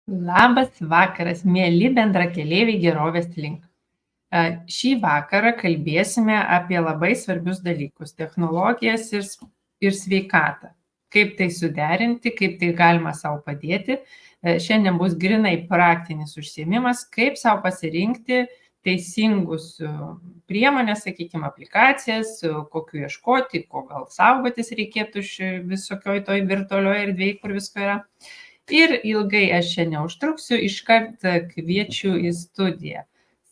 Labas vakaras, mėly bendrakeleiviai gerovės link. Šį vakarą kalbėsime apie labai svarbius dalykus - technologijas ir sveikatą. Kaip tai suderinti, kaip tai galima savo padėti. Šiandien bus grinai praktinis užsiėmimas, kaip savo pasirinkti teisingus priemonės, sakykime, aplikacijas, kokiu ieškoti, ko gal saugotis reikėtų visokioj toj virtualioje erdvėje, kur visko yra. Ir ilgai aš čia neužtruksiu, iškart kviečiu į studiją.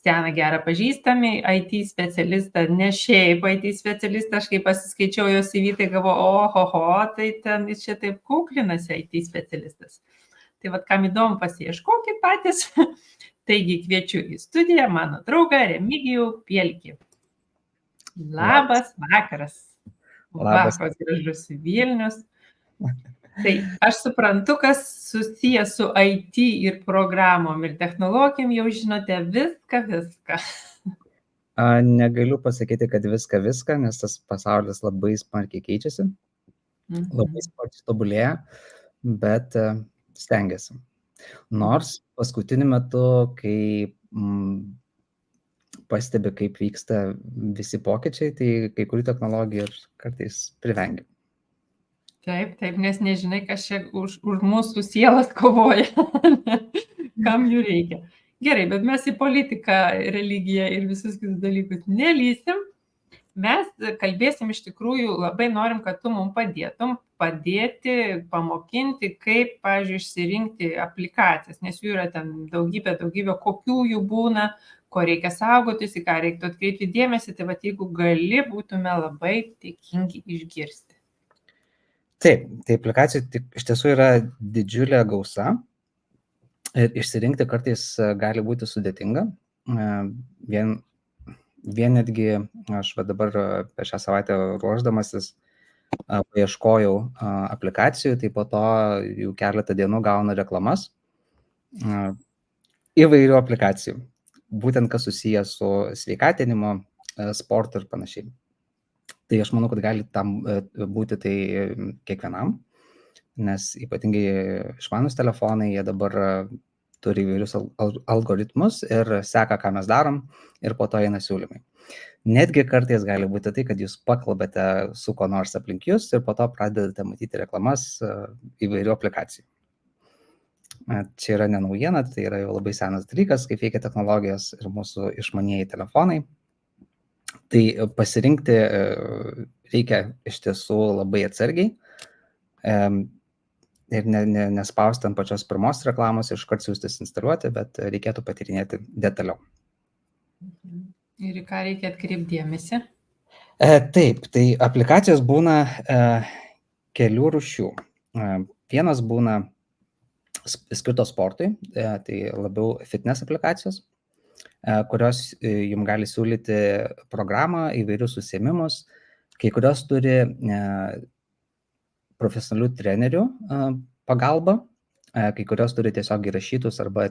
Seną gerą pažįstami IT specialistą, ne šiaip IT specialistą, aš kai pasiskaičiau jos CV, tai galvoju, ohoho, tai ten jis čia taip kuklinasi IT specialistas. Tai vad, kam įdomu, pasiieškokit patys. Taigi kviečiu į studiją mano draugą Remigijų Pielkį. Labas vakaras. Labas. Koks gražus Vilnius. Tai aš suprantu, kas susijęs su IT ir programom ir technologijom, jau žinote viską. Negaliu pasakyti, kad viską, nes tas pasaulis labai smarkiai keičiasi, labai smarkiai tobulėja, bet stengiasi. Nors paskutiniu metu, kai pastebi, kaip vyksta visi pokyčiai, tai kai kurių technologijų kartais privengia. Taip, nes nežinai, kas čia už mūsų sielas kovoja, kam jų reikia. Gerai, bet mes į politiką, religiją ir visus kitus dalykus nelysim. Mes kalbėsim iš tikrųjų, labai norim, kad tu mums padėtum, pamokinti, kaip, pavyzdžiui, išsirinkti aplikacijas, nes jų yra ten daugybė, kokių jų būna, ko reikia saugotis, į ką reiktų atkreipti dėmesį, tai jeigu gali, būtume labai dėkingi išgirsti. Taip, tai aplikacijų iš tiesų yra didžiulė gausa ir išsirinkti kartais gali būti sudėtinga. Vien netgi aš dabar per šią savaitę ruošdamasis paieškojau aplikacijų, tai po to jau keletą dienų gaunu reklamas įvairių aplikacijų, būtent kas susijęs su sveikatinimo, sportu ir panašiai. Tai aš manau, kad gali tam būti tai kiekvienam, nes ypatingai išmanūs telefonai, jie dabar turi įvairius algoritmus ir seka, ką mes darom ir po to eina siūlymai. Netgi kartais gali būti tai, kad jūs pakalbate su ko nors aplink jūs ir po to pradedate matyti reklamas įvairių aplikacijų. Čia yra ne naujiena, tai yra jau labai senas dalykas, kaip veikia technologijos ir mūsų išmanieji telefonai. Tai pasirinkti reikia iš tiesų labai atsargiai ir nespausti ant pačios pirmos reklamos iškart siųstis instaliuoti, bet reikėtų patyrinėti detaliau. Ir į ką reikia atkreipti dėmesį? Taip, tai aplikacijos būna kelių rūšių. Vienas būna skirtos sportui, tai labiau fitness aplikacijos, kurios jums gali siūlyti programą, įvairius užsiėmimus, kai kurios turi profesionalių trenerių pagalbą, kai kurios turi tiesiog įrašytus arba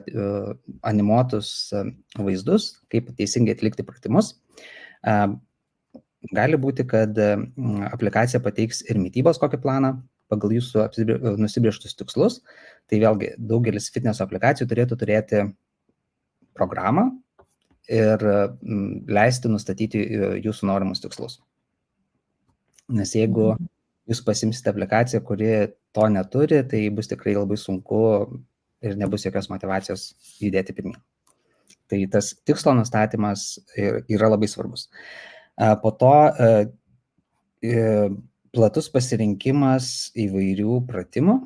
animuotus vaizdus, kaip teisingai atlikti pratimus. Gali būti, kad aplikacija pateiks ir mitybos kokį planą pagal jūsų nusibrėžtus tikslus. Tai vėlgi daugelis fitneso aplikacijų turėtų turėti programą ir leisti nustatyti jūsų norimus tikslus. Nes jeigu jūs pasimsite aplikaciją, kuri to neturi, tai bus tikrai labai sunku ir nebus jokios motivacijos judėti pirmyn. Tai tas tikslo nustatymas yra labai svarbus. Po to platus pasirinkimas įvairių pratimų,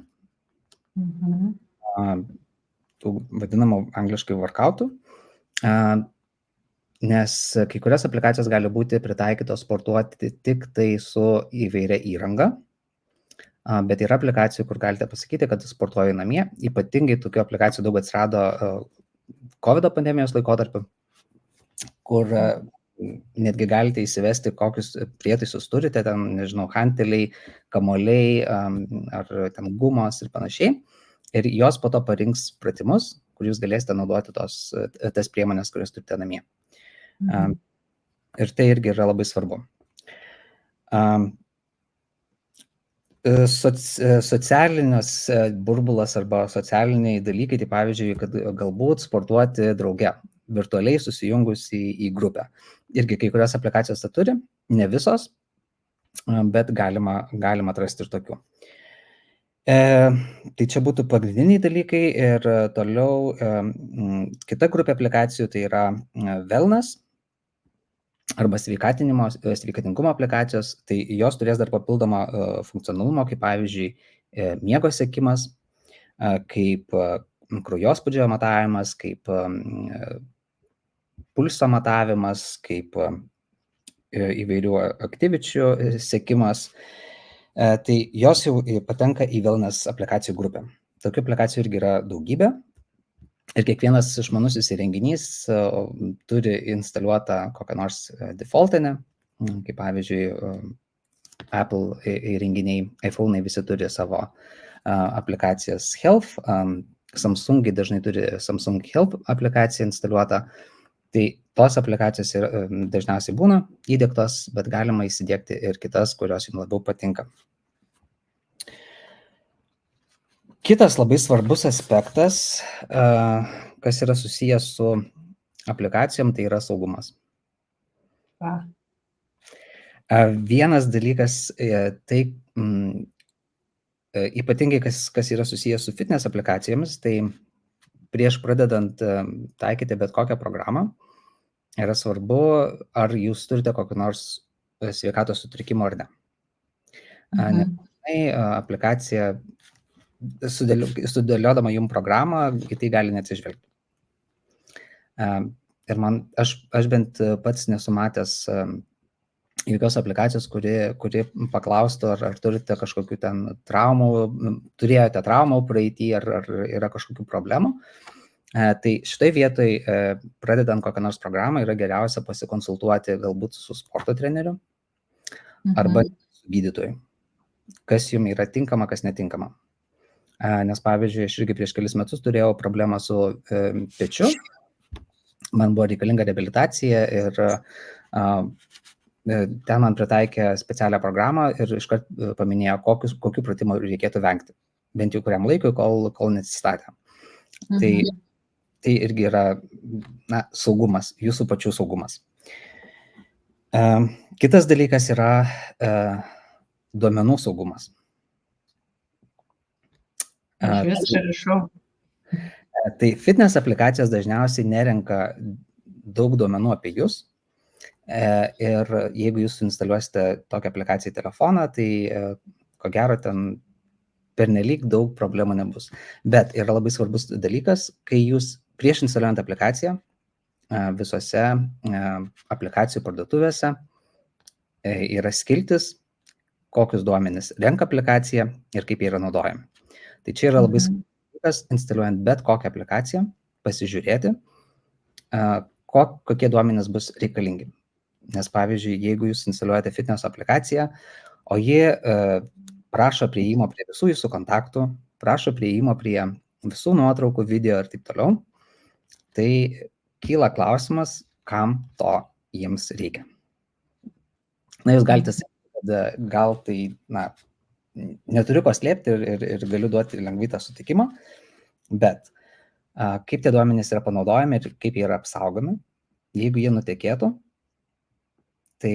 tų vadinamų angliškai workoutų, nes kai kurios aplikacijos gali būti pritaikytos sportuoti tik tai su įvairia įranga, bet yra aplikacijų, kur galite pasakyti, kad sportuoju namie. Ypatingai tokių aplikacijų daug atsirado COVID pandemijos laikotarpiu, kur netgi galite įsivesti, kokius prietaisus turite, ten, nežinau, hanteliai, kamuoliai ar ten gumos ir panašiai. Ir jos po to parinks pratimus, kur jūs galėsite naudoti tas priemonės, kurias turite namie. Ir tai irgi yra labai svarbu. Socialinis burbulas arba socialiniai dalykai, tai pavyzdžiui, kad galbūt sportuoti drauge, virtualiai susijungus į grupę. Irgi kai kurios aplikacijos tą turi, ne visos, bet galima atrasti ir tokių. Tai čia būtų pagrindiniai dalykai ir toliau kita grupė aplikacijų tai yra wellness arba sveikatingumo aplikacijos, tai jos turės dar papildomą funkcionalumą, kaip pavyzdžiui miego sekimas, kaip kraujospūdžio matavimas, kaip pulso matavimas, kaip įvairių aktyvičių sekimas. Tai jos jau patenka į wellness aplikacijų grupę. Tokių aplikacijų irgi yra daugybė. Ir kiekvienas išmanusis įrenginys turi instaliuotą kokią nors defaultinę, kaip pavyzdžiui Apple įrenginiai, iPhone'ai visi turi savo aplikacijas Health, Samsungai dažnai turi Samsung Health aplikaciją instaliuotą. Tai tos aplikacijos dažniausiai būna įdiegtos, bet galima įsidiegti ir kitas, kurios jums labiau patinka. Kitas labai svarbus aspektas, kas yra susijęs su aplikacijom, tai yra saugumas. Vienas dalykas, tai ypatingai kas yra susijęs su fitness aplikacijomis, tai prieš pradedant taikyti bet kokią programą, yra svarbu, ar jūs turite kokį nors sveikatos sutrikimą ar ne. Nes aplikacija sudėliodama jums programą, į tai gali neatsižvelgti. Ir aš bent pats nesu matęs jokios aplikacijos, kuri paklaustų, ar turite kažkokių ten traumų, turėjote traumų praeitį, ar yra kažkokių problemų. Tai štai vietoj, pradedant kokią nors programą, yra geriausia pasikonsultuoti galbūt su sporto treneriu arba su gydytoju, kas jums yra tinkama, kas netinkama. Nes pavyzdžiui, aš irgi prieš kelis metus turėjau problemą su pečiu, man buvo reikalinga reabilitacija ir ten man pritaikė specialią programą ir iškart paminėjo, kokių pratimų reikėtų vengti, bent jau kuriam laikui, kol neatsistatė. Tai irgi yra saugumas, jūsų pačių saugumas. Kitas dalykas yra duomenų saugumas. Aš viską rašau. Tai fitness aplikacijos dažniausiai nerenka daug duomenų apie jūs. Ir jeigu jūs instaliuosite tokią aplikaciją į telefoną, tai ko gero ten pernelyg daug problemų nebus. Bet yra labai svarbus dalykas, kai jūs prieš instaliuojant aplikaciją visose aplikacijų parduotuvėse yra skiltis, kokius duomenis renka aplikacija ir kaip jie yra naudojami. Tai čia yra labai svarbus, instaliuojant bet kokią aplikaciją, pasižiūrėti, kokie duomenys bus reikalingi. Nes pavyzdžiui, jeigu jūs instaliuojate fitness aplikaciją, o ji prašo prieimo prie visų jūsų kontaktų, prašo prieimo prie visų nuotraukų, video ir taip toliau, tai kyla klausimas, kam to jiems reikia. Jūs galite sakyti, kad gal tai, neturiu ko slėpti ir galiu duoti lengvai tą sutikimą, bet kaip tie duomenys yra panaudojami ir kaip jie yra apsaugomi, jeigu jie nutekėtų, tai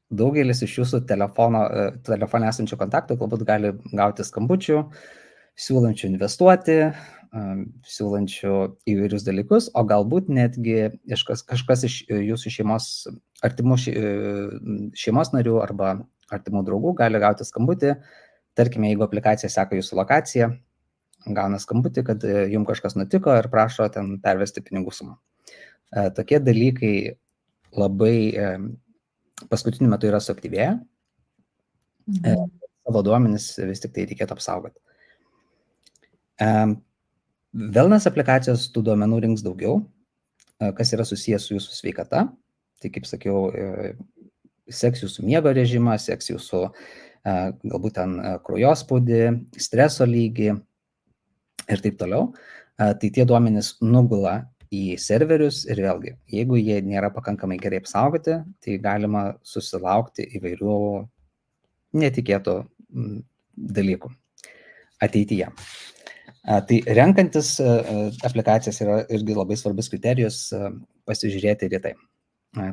daugelis iš jūsų telefone esančių kontaktų galbūt gali gauti skambučių, siūlančių investuoti, siūlančių įvairius dalykus, o galbūt netgi kažkas iš jūsų artimų šeimos narių arba artimų draugų gali gauti skambutį. Tarkime, jeigu aplikacija seka jūsų lokaciją, gauna skambutį, kad jums kažkas nutiko ir prašo ten pervesti pinigų sumą. Tokie dalykai labai paskutiniu metu yra suaktyvėję. Savo duomenis vis tik tai reikėtų apsaugoti. Wellness aplikacijos tų duomenų rinks daugiau, kas yra susijęs su jūsų sveikata. Tai kaip sakiau, seks jūsų miego režimą, seks jūsų galbūt ten kraujospūdį, streso lygį ir taip toliau. Tai tie duomenys nugula į serverius ir vėlgi, jeigu jie nėra pakankamai gerai apsaugoti, tai galima susilaukti įvairių netikėtų dalykų ateityje. Tai renkantis aplikacijas yra irgi labai svarbus kriterijus pasižiūrėti ir į tai,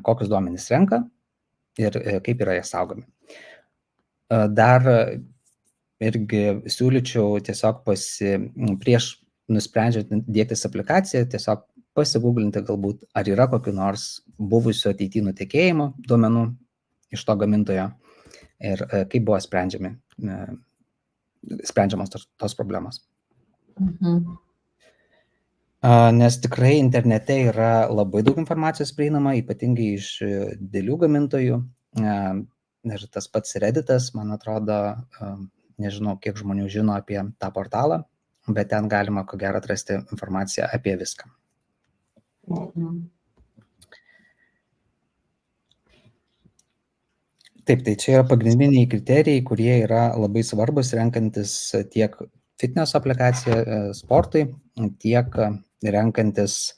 kokius duomenys renka ir kaip yra jie saugomi. Dar irgi siūlyčiau tiesiog prieš nusprendžiant dėktis aplikaciją, tiesiog pasigūglinti galbūt, ar yra kokiu nors buvusių ateity nutekėjimo duomenų iš to gamintojo ir kaip buvo sprendžiamos tos problemos. Nes tikrai internete yra labai daug informacijos prieinama, ypatingai iš didelių gamintojų. Ir tas pats Redditas, man atrodo, nežinau, kiek žmonių žino apie tą portalą, bet ten galima ko gero atrasti informaciją apie viską. Taip, tai čia yra pagrindiniai kriterijai, kurie yra labai svarbus renkantis tiek fitness aplikaciją sportui, tiek renkantis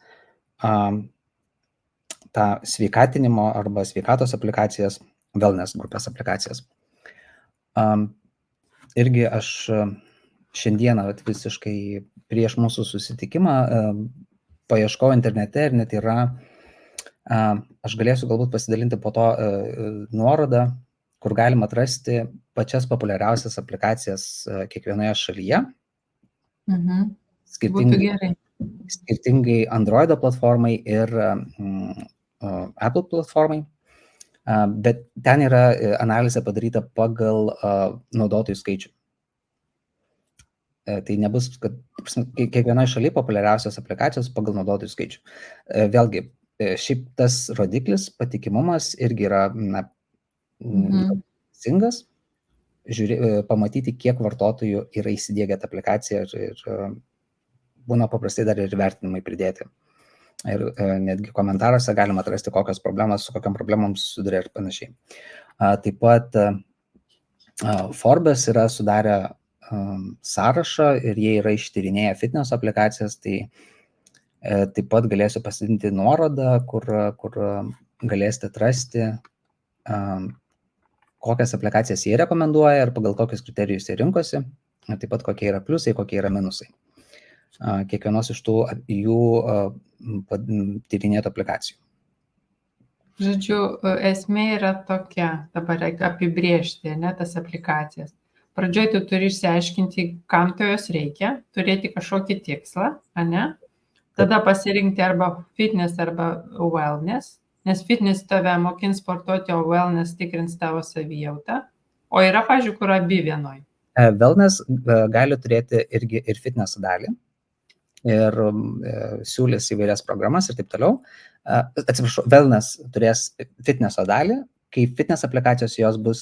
tą sveikatinimo arba sveikatos aplikacijas, wellness grupės aplikacijas. Irgi aš šiandieną visiškai prieš mūsų susitikimą paieškau internete ir net yra, aš galėsiu galbūt pasidalinti po to nuorodą, kur galima atrasti pačias populiariausias aplikacijas kiekvienoje šalyje. Skirtingai Android platformai ir Apple platformai, bet ten yra analizė padaryta pagal naudotojų skaičių. Tai nebus, kad kiekvienoje šalyje populiariausios aplikacijos pagal naudotojų skaičių. Vėlgi, šiaip tas rodiklis, patikimumas irgi yra teisingas, pamatyti, kiek vartotojų yra įsidiegę tą aplikaciją ir būna paprastai dar ir vertinimai pridėti. Ir netgi komentaruose galima atrasti, kokios problemas, su kokiam problemom susiduria ir panašiai. Taip pat Forbes yra sudarę sąrašą ir jie yra ištyrinėję fitness aplikacijas, tai taip pat galėsiu pasidinti nuorodą, kur galėsite atrasti, kokias aplikacijas jie rekomenduoja ir pagal kokius kriterijus jie rinkosi, taip pat kokie yra pliusai, kokie yra minusai. Kiekvienos iš tų jų tyrinėtų aplikacijų. Žodžiu, esmė yra tokia, dabar apibrėžti, ne, tas aplikacijas. Pradžioj tu turi išsiaiškinti, kam to jos reikia, turėti kažkokį tikslą, ne? Tada pasirinkti arba fitness arba wellness, nes fitness tave mokins sportuoti, o wellness tikrins tavo savijautą. O yra, pavyzdžiui, kur abi vienoj. Wellness gali turėti irgi ir fitness dalį ir siūlys įvairias programas ir taip toliau. Atsiprašau, wellness turės fitnesso dalį, kai fitness aplikacijos jos bus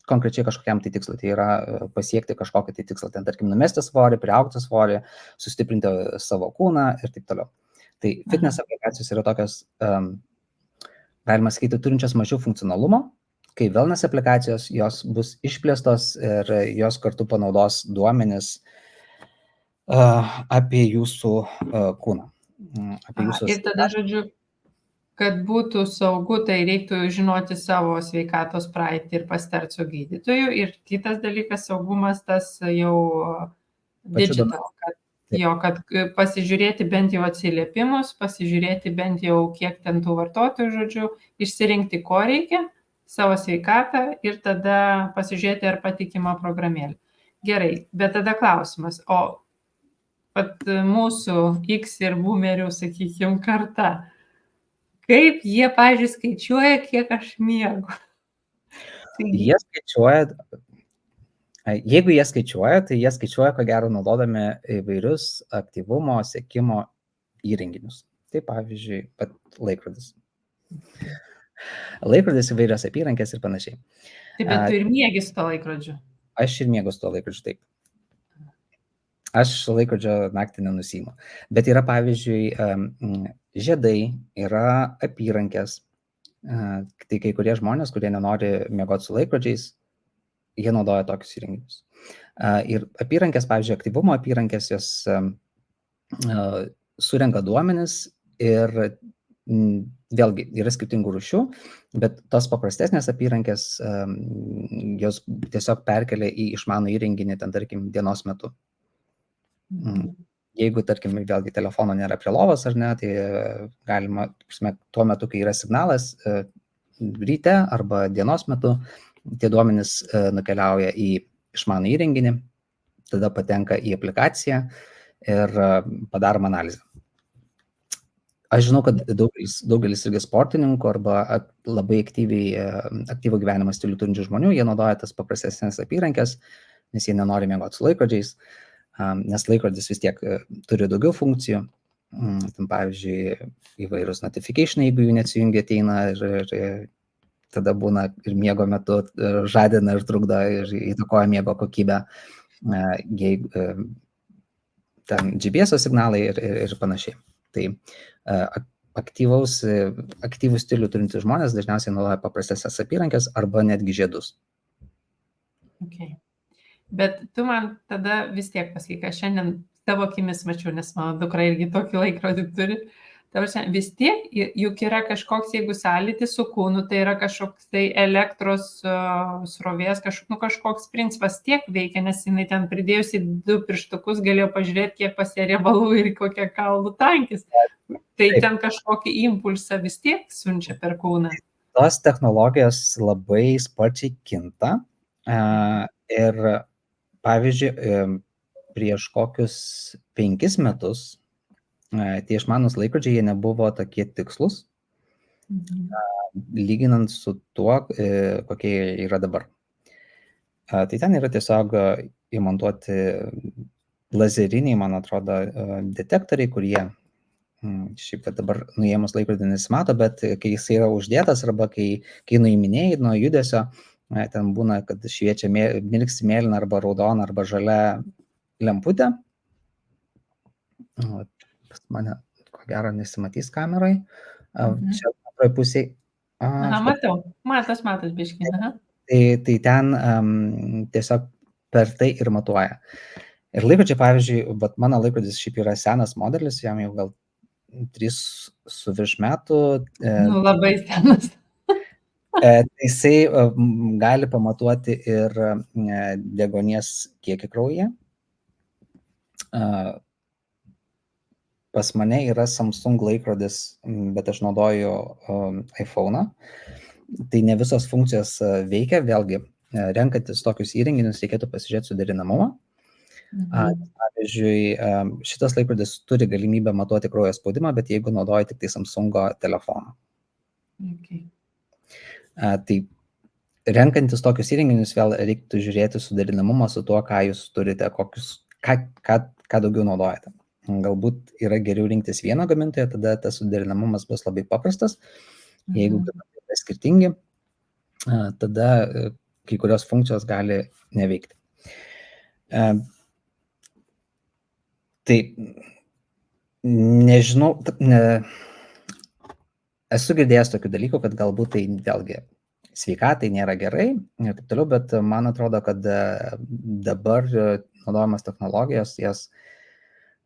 konkrečiai kažkokiam tai tikslui. Tai yra pasiekti kažkokį tai tikslą, ten tarkim numesti svorį, priaugti svorį, sustiprinti savo kūną ir taip toliau. Tai fitness aplikacijos yra tokios, galima sakyti, turinčios mažiau funkcionalumo, kai wellness aplikacijos jos bus išplėstos ir jos kartu panaudos duomenis apie jūsų kūną. Ir tada, žodžiu, kad būtų saugu, tai reiktų žinoti savo sveikatos praeitį ir pasitarti su gydytoju. Ir kitas dalykas, saugumas tas jau digital, kad pasižiūrėti bent jau atsiliepimus, pasižiūrėti bent jau kiek ten tų vartotojų, žodžiu, išsirinkti, ko reikia, savo sveikatą ir tada pasižiūrėti, ar patikima programėlė. Gerai, bet tada klausimas, o pat mūsų X ir boomerių, sakykime, karta, kaip jie, pavyzdžiui, skaičiuoja, kiek aš miegu? Jie skaičiuoja, jeigu jie skaičiuoja, tai jie skaičiuoja, ko gero, naudodami įvairius aktyvumo, sekimo įrenginius. Tai pavyzdžiui, laikrodis. Laikrodis, įvairios apyrankės ir panašiai. Taip, bet tu ir miegi su to laikrodžiu. Aš ir miegu su to laikrodžiu, taip. Aš laikrodžio naktį nenusiimu. Bet yra, pavyzdžiui, žiedai, yra apyrankės. Tai kai kurie žmonės, kurie nenori miegoti su laikrodžiais, jie naudoja tokius įrenginius. Ir apyrankės, pavyzdžiui, aktyvumo apyrankės, jos surenka duomenis ir vėlgi yra skirtingų rūšių, bet tos paprastesnės apyrankės, jos tiesiog perkelia į išmanų įrenginį, ten tarkim, dienos metu. Jeigu, tarkim, vėlgi telefono nėra prie lovos ar ne, tai galima, tuo metu, kai yra signalas, ryte arba dienos metu, tie duomenys nukeliauja į išmanų įrenginį, tada patenka į aplikaciją ir padaroma analizė. Aš žinau, kad daugelis irgi sportininkų arba labai aktyvų gyvenimo stilių turinčių žmonių, jie naudoja tas paprastesnės apyrankės, nes jie nenori miegoti su laikrodžiais, nes laikrodis vis tiek turi daugiau funkcijų. Tam, pavyzdžiui, įvairūs notification, jeigu jų neatsijungia, ateina ir tada būna ir miego metu žadina ir trukdo ir įtakoja miego kokybę, ten GPS signalai ir panašiai. Tai aktyvus stilių turintys žmonės dažniausiai naudoja paprastesnės apyrankės arba netgi žiedus. Okay. Bet tu man tada vis tiek pasakyk, aš šiandien tavo akimis mačiau, nes mano dukra irgi tokį laikrodį turi. Vis tiek, juk yra kažkoks, jeigu sąlytis su kūnu, tai yra kažkoks tai elektros srovės, kažkoks principas tiek veikia, nes jinai ten pridėjusi 2 pirštukus galėjo pažiūrėti, kiek pas ją riebalų ir kokia kaulų tankis. Tai ten kažkokį impulsą vis tiek siunčia per kūną. Tos technologijos labai sparčiai kinta ir, pavyzdžiui, prieš kokius 5 metus tie išmanūs laikrodžiai, jie nebuvo tokie tikslus, lyginant su tuo, kokie yra dabar. Tai ten yra tiesiog įmontuoti lazeriniai, man atrodo, detektoriai, kurie, šiaip kad dabar nuėmus laikrodį nesimato, bet kai jis yra uždėtas arba kai nuiminėjai nuo judesio, ten būna, kad šviečia milksi mėlyna arba raudona arba žalia lemputė. Pas mane, ko gero, nesimatys kamerai. Čia antroje pusėje. Matas biškį. Tai ten tiesiog per tai ir matuoja. Ir laikrodžiai, pavyzdžiui, bet mano laikrodis šiaip yra senas modelis, jam jau gal 3 su virš metų. Labai senas. Jisai gali pamatuoti ir deguonies kiekį kraujyje. Pas mane yra Samsung laikrodis, bet aš naudoju iPhone'ą. Tai ne visos funkcijos veikia, vėlgi, renkantis tokius įrenginius reikėtų pasižiūrėti suderinamumą. Pavyzdžiui, šitas laikrodis turi galimybę matuoti kraujo spaudimą, bet jeigu naudoji tik tai Samsungo telefoną. Okay. Tai renkantis tokius įrenginius vėl reiktų žiūrėti suderinamumą su tuo, ką jūs turite, ką daugiau naudojate. Galbūt yra geriau rinktis vieną gamintoją, tada tas suderinamumas bus labai paprastas. Jeigu gamintojai yra skirtingi, tada kai kurios funkcijos gali neveikti. Tai nežinau, esu girdėjęs tokių dalykų, kad galbūt tai vėlgi sveikatai nėra gerai ir taip toliau, bet man atrodo, kad dabar naudojamas technologijos, jas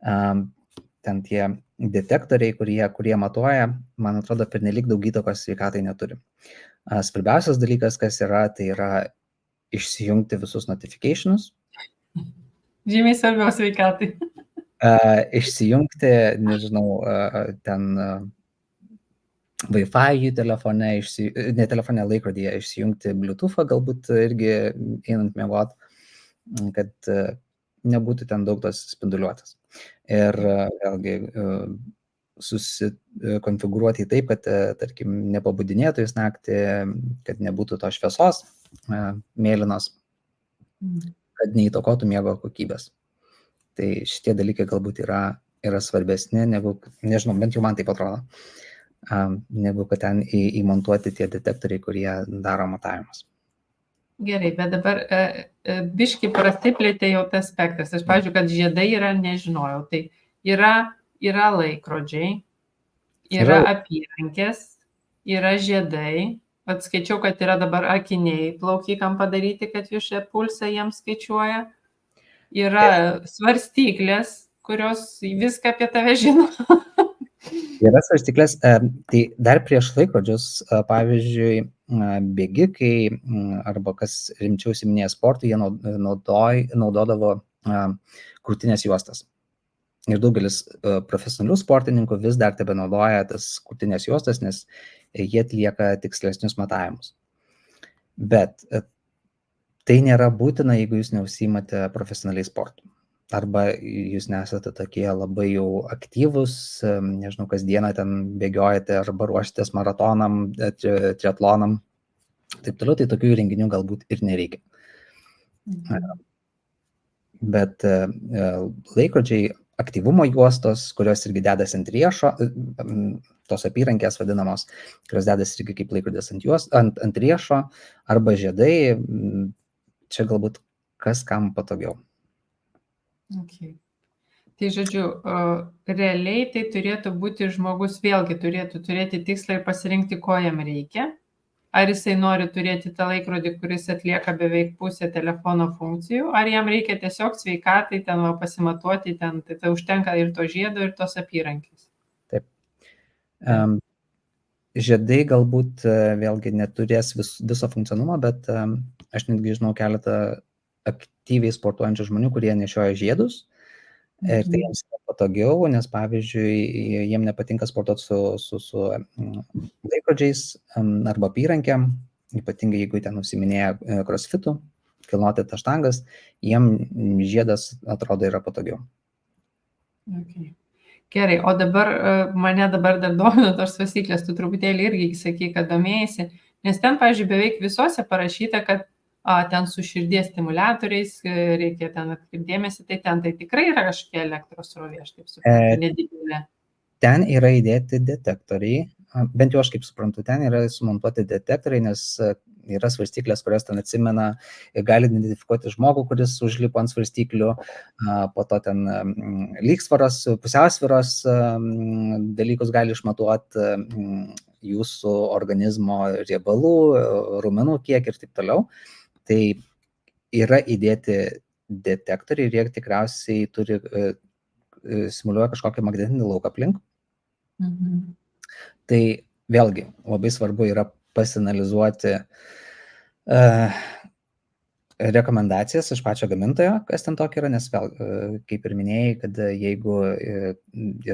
ten tie detektoriai, kurie matuoja, man atrodo, pernelyg daug įtakos sveikatai neturi. Svarbiausias dalykas, kas yra, tai yra išsijungti visus notificationus. Žymiai svarbiau sveikatai. Išsijungti, nežinau, ten Wi-Fi telefone, ne telefone, laikrodyje, išsijungti Bluetooth'ą galbūt irgi einant miegot, kad nebūtų ten daug tos spinduliuotės. Ir vėlgi susikonfigūruoti taip, kad, tarkim, nepabudinėtų jis naktį, kad nebūtų to šviesos mėlynos, kad neįtakotų miego kokybės. Tai šitie dalykai galbūt yra svarbesni, negu, nežinau, bent jau man taip atrodo, negu kad ten įmontuoti tie detektoriai, kurie daro matavimus. Gerai, bet dabar biški prastiplėtė jau tas aspektas. Aš, pavyzdžiui, kad žiedai yra, nežinojau. Tai yra laikrodžiai, yra apyrankės, yra žiedai. Atskaičiau, kad yra dabar akiniai plaukikam padaryti, kad viršė pulsą jiems skaičiuoja. Yra svarstyklės, kurios viską apie tave žino. Yra svarstyklės, tai dar prieš laikrodžius, pavyzdžiui, bėgikai arba kas rimčiau užsiiminėja sportu, jie naudodavo krūtinės juostas. Ir daugelis profesionalių sportininkų vis dar tebenaudoja tas krūtinės juostas, nes jie atlieka tikslesnius matavimus. Bet tai nėra būtina, jeigu jūs neužsiimate profesionaliai sportu. Arba jūs nesate tokie labai jau aktyvus, nežinau, kasdieną ten bėgiojate arba ruošitės maratonam, triatlonam, taip toliau, tai tokių įrenginių galbūt ir nereikia. Bet laikrodžiai, aktyvumo juostos, kurios irgi dedas ant riešo, tos apyrankės vadinamos, kurios dedas irgi kaip laikrodis ant riešo, arba žiedai, čia galbūt kas kam patogiau. Okay. Tai žodžiu, realiai tai turėtų būti žmogus, vėlgi turėtų turėti tikslą ir pasirinkti, ko jam reikia. Ar jisai nori turėti tą laikrodį, kuris atlieka beveik pusę telefono funkcijų, ar jam reikia tiesiog sveikatai ten pasimatuoti, ten, tai užtenka ir to žiedo, ir tos apyrankės. Taip. Žiedai galbūt vėlgi neturės viso funkcionumo, bet aš netgi žinau keletą aktyviai sportuojančių žmonių, kurie nešioja žiedus. Ir tai jiems yra patogiau, nes pavyzdžiui, jiem nepatinka sportuoti su laikrodžiais arba apyrankiam, ypatingai jeigu ten užsiiminėja crossfitu, kilnoti tas štangas, jiem žiedas atrodo yra patogiau. Okay. Gerai, o dabar mane dar domina tos svarstyklės, tu truputėlį irgi sakai, kad domėjasi, nes ten, pavyzdžiui, beveik visose parašyta, kad ten su širdies stimuliatoriais reikia ten atkreipdėmėsi, tai ten tai tikrai yra kažkokia elektros srovė, aš taip suprantu, nedidelė. Ten yra įdėti detektoriai, bent jau aš kaip suprantu, ten yra sumontuoti detektoriai, nes yra svarstyklės, kurios ten atsimena, gali identifikuoti žmogų, kuris užlipo ant svarstyklių, po to ten lygsvaros, pusiausvyros dalykus gali išmatuoti, jūsų organizmo riebalų, raumenų kiek ir taip toliau. Tai yra įdėti detektoriai ir jie tikriausiai turi simuliuoja kažkokį magnetinį lauką aplink. Tai vėlgi labai svarbu yra pasianalizuoti rekomendacijas iš pačio gamintojo, kas ten tokio yra, nes vėl, kaip ir minėjai, kad jeigu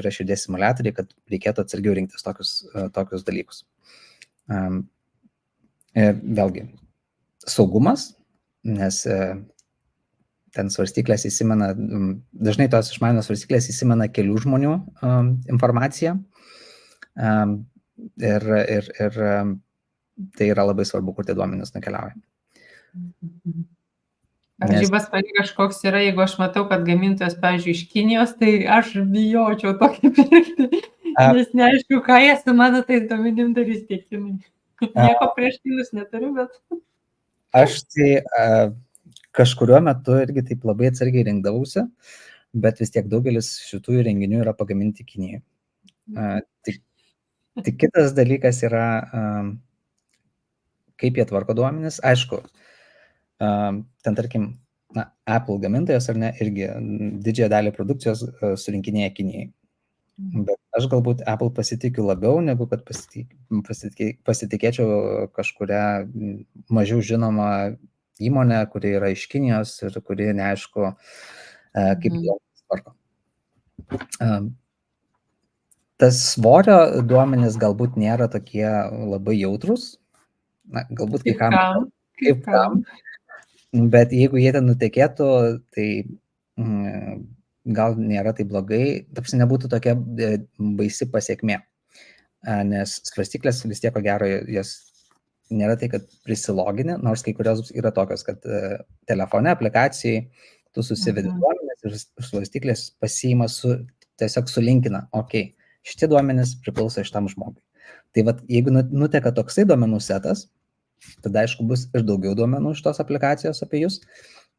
yra širdies simuliatoriai, kad reikėtų atsargiau rinktis tokius dalykus. Vėlgi, saugumas, nes ten svarstyklės įsimena, dažnai tos išmanios svarstyklės įsimena kelių žmonių informaciją ir tai yra labai svarbu, kur tie duomenys nukeliauja. Pavyzdžiui, pas mane kažkoks yra, jeigu aš matau, kad gamintojas, pavyzdžiui, iš Kinijos, tai aš bijočiau tokį pirkti, nes neaišku, ką jie su mano tais duomenim darys tie kinai. Nieko prieš kinus neturiu, bet... Aš tai kažkuriuo metu irgi taip labai atsargiai rinkdavausi, bet vis tiek daugelis šitų įrenginių yra pagaminti Kinijai. Tik kitas dalykas yra, kaip jie tvarko duomenis. Aišku, ten tarkim, Apple gamintojas ar ne, irgi didžiąją dalį produkcijos surinkinėja Kinijai. Bet aš galbūt Apple pasitikiu labiau, negu kad pasitikėčiau kažkuria mažiau žinoma įmonė, kuri yra iš Kinijos ir kuri neaišku, kaip duomenis tvarko. Tas svorio duomenis galbūt nėra tokie labai jautrus, galbūt kaip kam, bet jeigu jie ten nutekėtų, tai gal nėra tai blogai, tarsi nebūtų tokia baisi pasiekmė, nes svarstyklės vis tiek, ko gero, jas nėra tai, kad prisilogini, nors kai kurios yra tokios, kad telefone, aplikacijai, tu susivedi duomenis ir svarstyklės pasiima tiesiog sulinkina, okei, šitie duomenys priklauso šitam žmogui. Tai vat, jeigu nuteka toksai duomenų setas, tada aišku bus ir daugiau duomenų iš tos aplikacijos apie jūs,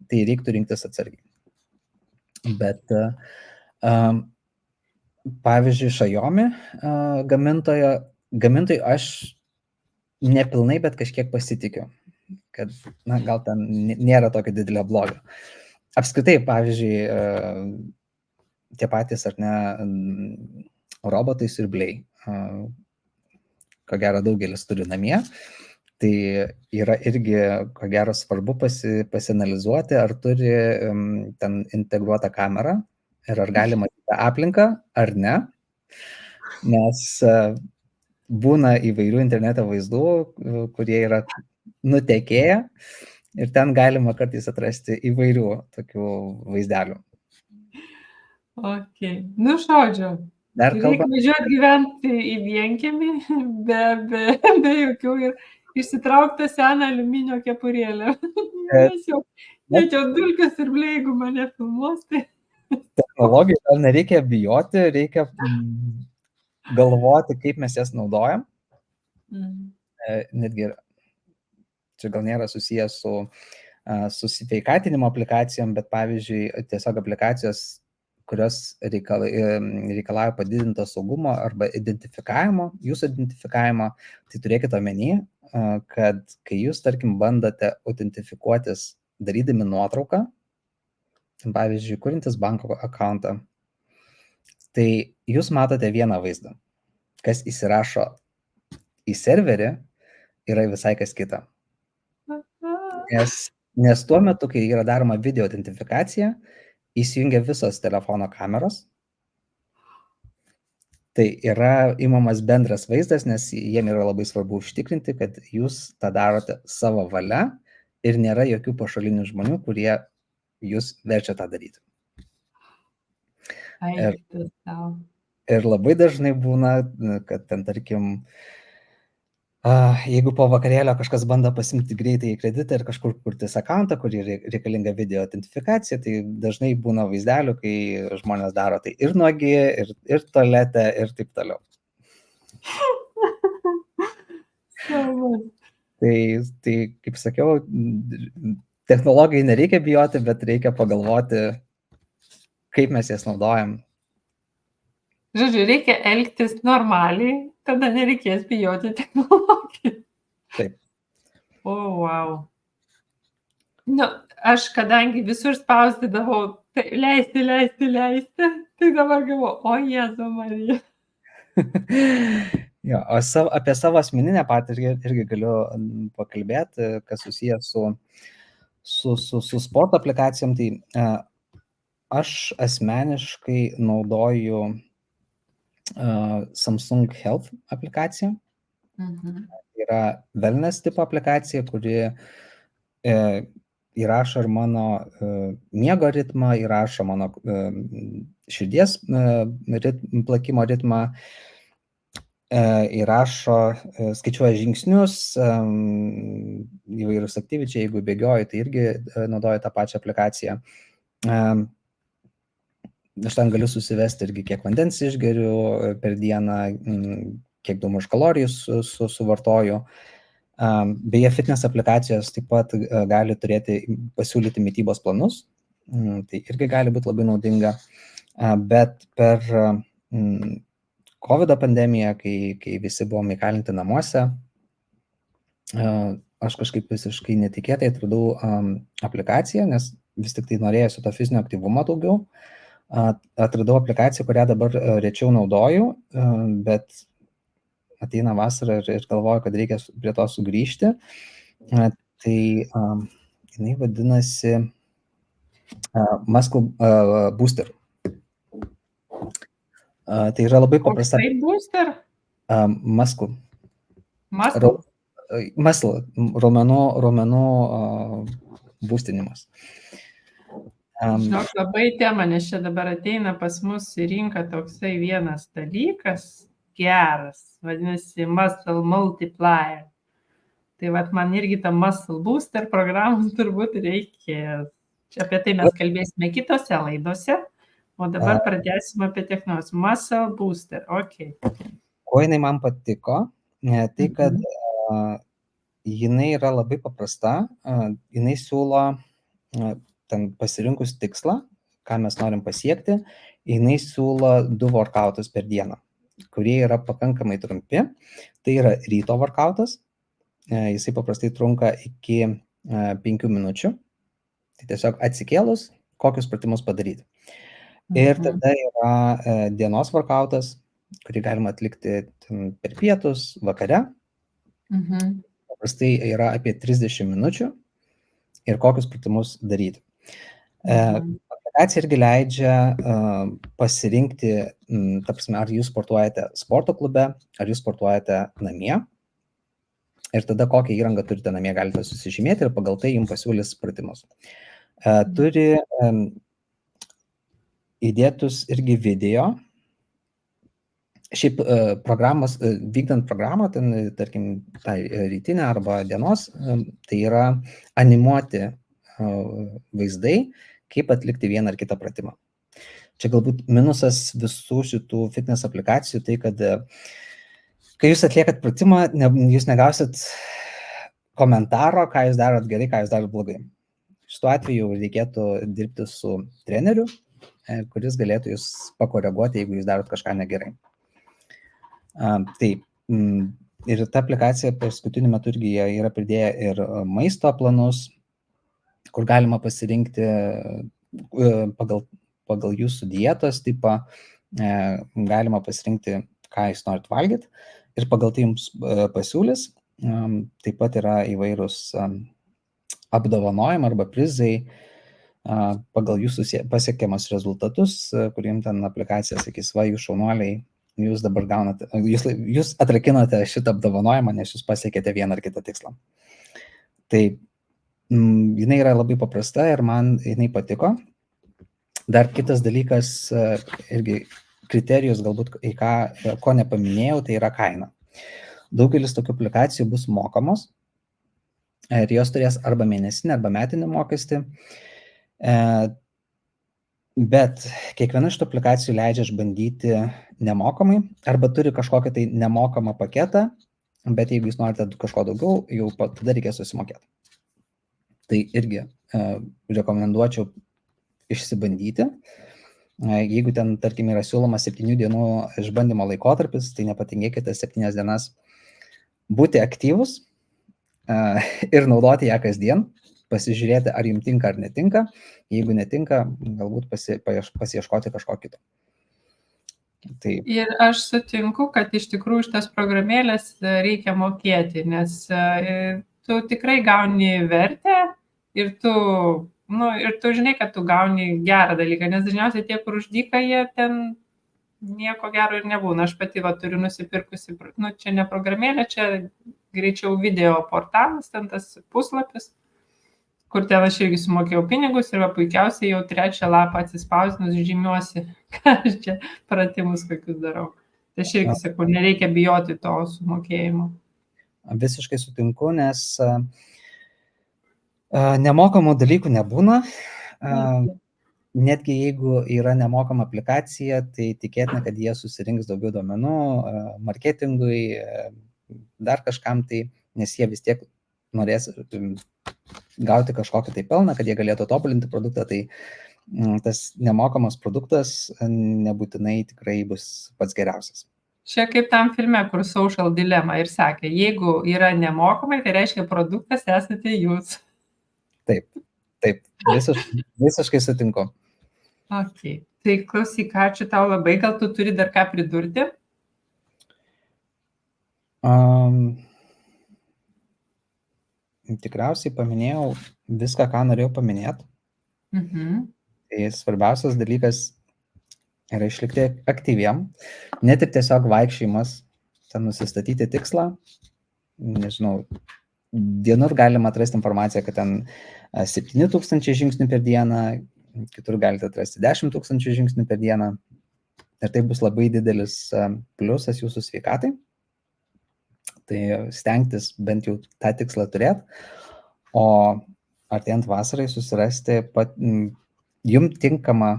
tai reiktų rinktis atsargiai. Bet pavyzdžiui, Xiaomi gamintojai aš nepilnai, bet kažkiek pasitikiu, kad gal ten nėra tokio didelio blogio. Apskritai, pavyzdžiui, tie patys ar ne robotai siurbliai. Ko gero daugelis turi namie. Tai yra irgi, ko gero, svarbu pasianalizuoti, ar turi ten integruotą kamerą ir ar gali matyti aplinką, ar ne. Nes būna įvairių interneto vaizdų, kurie yra nutekėję ir ten galima kartais atrasti įvairių tokių vaizdelių. Ok. Nu, žodžiu. Dar Reikia kalbant, važiuoti gyventi į vienkiemį be jokių ir išsitraukti tą seną aliuminio kepurėlę. Nes jau net jau dulkės ir jeigu mane filmuos, tai technologijų gal nereikia bijoti, reikia galvoti, kaip mes jas naudojam. Netgi čia gal nėra susijęs su sveikatinimo aplikacijom, bet pavyzdžiui, tiesiog aplikacijos, kurios reikalauja padidinto saugumo arba identifikavimo, jūsų identifikavimo, tai turėkite omeny, kad kai jūs, tarkim, bandote autentifikuotis darydami nuotrauką, pavyzdžiui, kurintis banko akauntą, tai jūs matote vieną vaizdą. Kas įsirašo į serverį, yra visai kas kita. Nes tuo metu, kai yra daroma video identifikacija, įsijungia visos telefono kameros. Tai yra imamas bendras vaizdas, nes jiem yra labai svarbu užtikrinti, kad jūs tą darote savo valia ir nėra jokių pašalinių žmonių, kurie jūs verčia tą daryti. Ir labai dažnai būna, kad ten, tarkim, jeigu po vakarėlio kažkas bando pasimti greitai kreditą ir kažkur kurtis akauntą, kur reikalinga video identifikacija, tai dažnai būna vaizdelių, kai žmonės daro tai ir nuogi, ir tualete, ir taip toliau. Tai, kaip sakiau, technologijai nereikia bijoti, bet reikia pagalvoti, kaip mes jas naudojam. Žodžiu, reikia elgtis normaliai, tada nereikės bijoti technologijų. Taip. O, wow. Nu, aš kadangi visur spausdydavau, tai leisti, tai dabar galvoju, o Jėzau Marija. Jo, apie savo asmeninę patirtį irgi galiu pakalbėti, kas susijęs su sporto aplikacijom. Tai aš asmeniškai naudoju Samsung Health aplikaciją. Yra wellness tipo aplikacija, kuri įrašo ir mano miego ritmą, įrašo mano širdies plakimo ritmą, įrašo, skaičiuoja žingsnius, įvairius aktyvičiai, jeigu bėgioju, tai irgi naudoju tą pačią aplikaciją. Aš ten galiu susivesti irgi, kiek vandens išgeriu per dieną, kiek daug kalorijų suvartoju. Beje, fitness aplikacijos taip pat gali pasiūlyti mitybos planus, tai irgi gali būti labai naudinga. Bet per COVID pandemiją, kai visi buvom įkalinti namuose, aš kažkaip visiškai netikėtai atradau aplikaciją, nes vis tik tai norėjusi to fizinio aktyvumo daugiau. Atradau aplikaciją, kurią dabar rečiau naudoju, bet ateina vasara ir galvoju, kad reikia prie to sugrįžti. Tai jinai vadinasi Muscle Booster. Tai yra labai paprasta. Koks tai booster? Muscle. Muscle? Raumenų boostinimas. Žinok, labai tema, nes čia dabar ateina pas mus į rinką toksai vienas dalykas geras, vadinasi Muscle Multiplier. Tai vat man irgi tą Muscle Booster programos turbūt reikės. Čia apie tai mes kalbėsime kitose laidose, o dabar pradėsime apie technologijas. Muscle Booster, ok. Ko jinai man patiko, tai kad jinai yra labai paprasta, jinai siūlo ten pasirinkus tikslą, ką mes norim pasiekti, jinai siūlo 2 workoutus per dieną, kurie yra pakankamai trumpi. Tai yra ryto workoutas, jisai paprastai trunka iki 5 minučių. Tai tiesiog atsikėlus, kokius pratimus padaryti. Ir tada yra dienos workoutas, kurį galima atlikti per pietus, vakare. Paprastai yra apie 30 minučių ir kokius pratimus daryti. Aplikacija irgi leidžia pasirinkti, ta prasme, ar jūs sportuojate sporto klube, ar jūs sportuojate namie. Ir tada kokią įrangą turite namie, galite susižymėti ir pagal tai jums pasiūlys pratimus. Turi įdėtus irgi video. Šiaip programos, vykdant programą, ten, tarkim, tai rytinę arba dienos, tai yra animuoti vaizdai, kaip atlikti vieną ar kitą pratimą. Čia galbūt minusas visų šitų fitness aplikacijų, tai kad kai jūs atliekat pratimą, jūs negausit komentaro, ką jūs darot gerai, ką jūs darot blogai. Šituo atveju reikėtų dirbti su treneriu, kuris galėtų jūs pakoreguoti, jeigu jūs darot kažką negerai. Taip, ir ta aplikacija paskutiniu metu irgi yra pridėję ir maisto planus, kur galima pasirinkti pagal jūsų dietos tipą, galima pasirinkti, ką jūs norit valgyti ir pagal tai jums pasiūlys. Taip pat yra įvairūs apdovanojimai arba prizai pagal jūsų pasiekiamus rezultatus, kuriem ten aplikacija sakys, va, jūs šaunuoliai, jūs dabar gaunate, jūs atrakinote šitą apdovanojimą, nes jūs pasiekėte vieną ar kitą tikslą. Tai jinai yra labai paprasta ir man jinai patiko. Dar kitas dalykas, irgi kriterijus galbūt, ko nepaminėjau, tai yra kaina. Daugelis tokių aplikacijų bus mokamos ir jos turės arba mėnesinį, arba metinį mokestį. Bet kiekviena iš tų aplikacijų leidžia išbandyti nemokamai arba turi kažkokią tai nemokamą paketą, bet jeigu jūs norite kažko daugiau, jau tada reikės susimokėti. Tai irgi rekomenduočiau išsibandyti. Jeigu ten, tarkim, yra siūloma 7 dienų išbandymo laikotarpis, tai nepatingėkite 7 dienas būti aktyvus ir naudoti ją kasdien, pasižiūrėti, ar jums tinka ar netinka. Jeigu netinka, galbūt pasiieškoti kažko kito. Taip. Ir aš sutinku, kad iš tikrųjų šitas programėlės reikia mokėti, nes tu tikrai gauni vertę ir tu žinai, kad tu gauni gerą dalyką, nes dažniausiai tie, kur uždyka, jie ten nieko gero ir nebūna. Aš pati turiu nusipirkusi, čia ne programėlė, čia greičiau video portalas, ten tas puslapis, kur ten aš irgi sumokėjau pinigus ir puikiausiai jau 3 lapą atsispausdinus žymiuosi, ką aš čia pratimus kokius darau. Tai aš irgi sakau, nereikia bijoti to sumokėjimo. Visiškai sutinku, nes nemokamų dalykų nebūna. Netgi jeigu yra nemokama aplikacija, tai tikėtina, kad jie susirinks daugiau duomenų marketingui, dar kažkam tai, nes jie vis tiek norės gauti kažkokį tai pelną, kad jie galėtų tobulinti produktą, tai tas nemokamas produktas nebūtinai tikrai bus pats geriausias. Čia kaip tam filme, kur Social Dilemma ir sakė, jeigu yra nemokamai, tai reiškia produktas esate jūs. Taip, visiškai sutinku. Okay. Tai klausyk, ačiū tau labai, gal tu turi dar ką pridurti? Tikriausiai paminėjau viską, ką norėjau paminėti. Tai svarbiausias dalykas yra išlikti aktyviem, net ir tiesiog vaikščiojimas, ten nusistatyti tikslą. Nežinau, vienur galima atrasti informaciją, kad ten 7000 žingsnių per dieną, kitur galite atrasti 10 000 žingsnių per dieną. Ir tai bus labai didelis pliusas jūsų sveikatai. Tai stengtis bent jau tą tikslą turėti, o artėjant vasarai susirasti jums tinkamą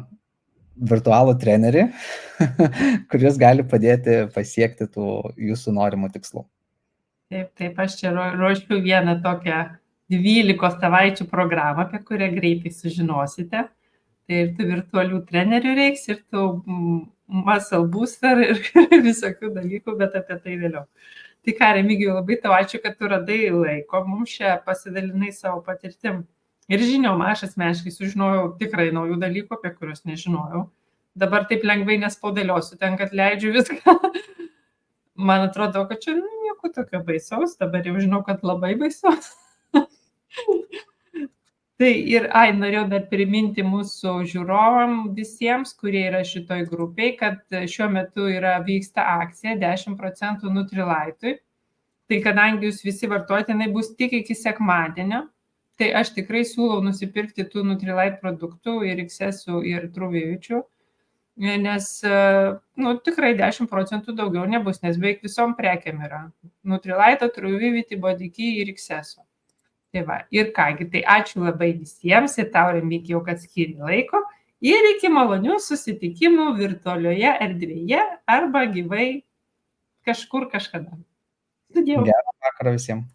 virtualų trenerį, kuris gali padėti pasiekti tų jūsų norimų tikslų. Taip, aš čia ruošiu vieną tokią 12 savaičių programą, apie kurią greitai sužinosite. Tai ir tų virtualių trenerių reiks, ir tų muscle booster ir visokių dalykų, bet apie tai vėliau. Tai ką, Remigijau, labai tau ačiū, kad tu radai laiko mums čia pasidalinai savo patirtim. Ir žiniom, aš asmeniškai sužinojau tikrai naujų dalykų, apie kuriuos nežinojau. Dabar taip lengvai nespaudaliosiu, ten, kad leidžiu viską. Man atrodo, kad čia nieko tokio baisaus, dabar jau žinau, kad labai baisaus. Tai ir, norėjau dar priminti mūsų žiūrovam visiems, kurie yra šitoj grupiai, kad šiuo metu vyksta akcija 10% Nutrilitui. Tai kadangi jūs visi vartojate, jinai bus tik iki sekmadienio, tai aš tikrai siūlau nusipirkti tų Nutrilite produktų ir XS ir Truvyvičių, nes tikrai 10% daugiau nebus, nes beveik visom prekiam yra. Nutrilite, Truvyvity, Bodiki ir XS. Tai va, ir kągi, tai ačiū labai visiems ir tau, Remigijau, kad skiri laiko ir iki malonių susitikimų virtualioje erdvėje arba gyvai kažkur kažkada. Sudėjau. Gerą vakarą visiems.